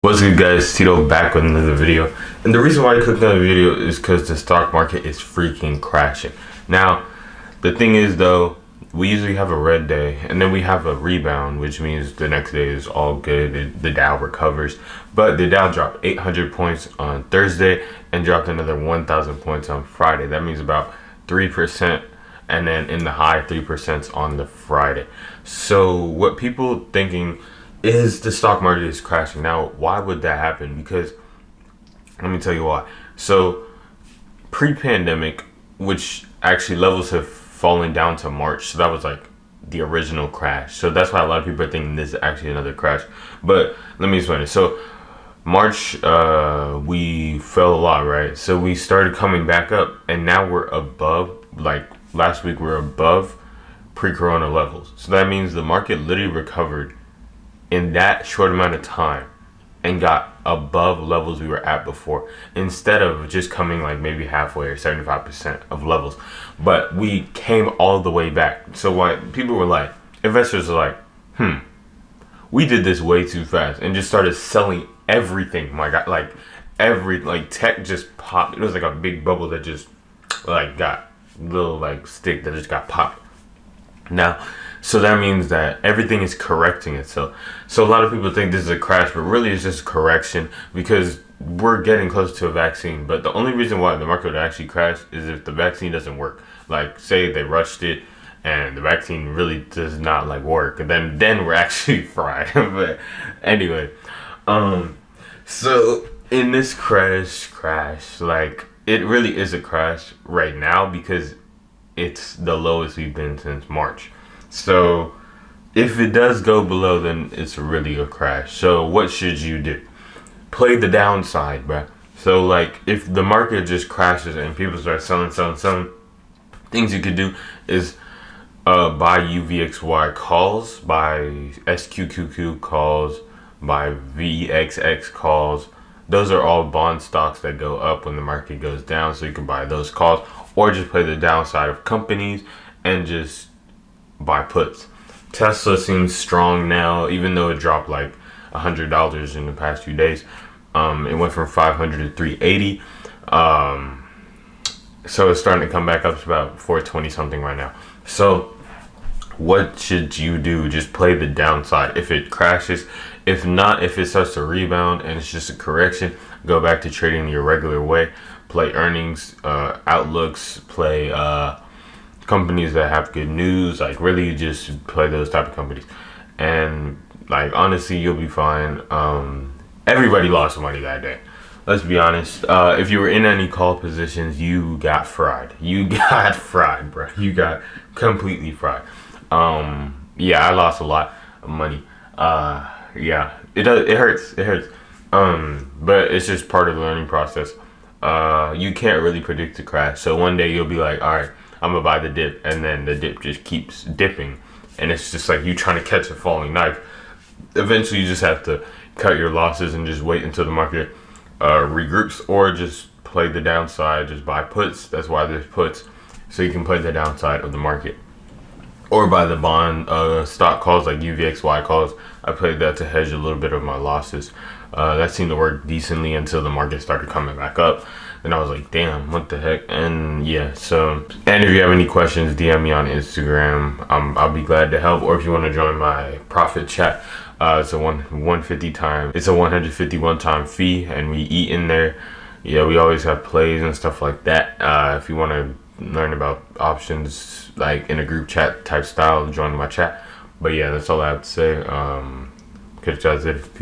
What's good, guys? Tito back with another video. And the reason why I clicked on the video is because the stock market is freaking crashing. Now, the thing is though, we usually have a red day and then we have a rebound, which means the next day is all good. The Dow recovers. But the Dow dropped 800 points on Thursday and dropped another 1,000 points on Friday. That means about 3%. And then in the high 3% on the Friday. So what people thinking is the stock market is crashing. Now, why would that happen? Because let me tell you why. So pre-pandemic, which actually levels have fallen down to March, so that was like the original crash. So that's why a lot of people are thinking this is actually another crash. But let me explain it. So March, we fell a lot, right? So we started coming back up, and now we're above, like last week we're above pre-corona levels. So that means the market literally recovered in that short amount of time and got above levels we were at before, instead of just coming like maybe halfway or 75% of levels. But we came all the way back. So why people were like, investors are like, we did this way too fast, and just started selling everything. My God, like tech just popped. It was like a big bubble that just like got little like stick that just got popped. Now, so that means that everything is correcting itself. So a lot of people think this is a crash, but really it's just a correction because we're getting close to a vaccine. But the only reason why the market would actually crash is if the vaccine doesn't work. Like say they rushed it and the vaccine really does not like work, and then we're actually fried. But anyway, so in this crash, like it really is a crash right now because it's the lowest we've been since March. So if it does go below, then it's really a crash. So what should you do? Play the downside, bruh. So like if the market just crashes and people start selling, things you could do is buy UVXY calls, buy SQQQ calls, buy VXX calls. Those are all bond stocks that go up when the market goes down, so you can buy those calls, or just play the downside of companies and just buy puts. Tesla seems strong now, even though it dropped like $100 in the past few days. It went from 500 to 380. So it's starting to come back up to about 420 something right now. So what should you do? Just play the downside if it crashes. If not, if it starts to rebound and it's just a correction, go back to trading your regular way. Play earnings, outlooks, play companies that have good news. Like really just play those type of companies, and like honestly you'll be fine. Everybody lost money that day, let's be honest. If you were in any call positions, you got fried. You got fried, bro. You got completely fried. Yeah, I lost a lot of money. Yeah, it does. It hurts. But it's just part of the learning process. You can't really predict the crash. So one day you'll be like, all right, I'm gonna buy the dip, and then the dip just keeps dipping, and it's just like you trying to catch a falling knife. Eventually you just have to cut your losses and just wait until the market regroups, or just play the downside, just buy puts. That's why there's puts, so you can play the downside of the market, or buy the bond stock calls like UVXY calls. I played that to hedge a little bit of my losses. That seemed to work decently until the market started coming back up. And I was like, damn, what the heck? And yeah, so, and if you have any questions, DM me on Instagram. I'll be glad to help. Or if you want to join my profit chat, it's a 151 time fee, and we eat in there. Yeah, we always have plays and stuff like that. If you want to learn about options like in a group chat type style, join my chat. But yeah, that's all I have to say. Catch you guys later.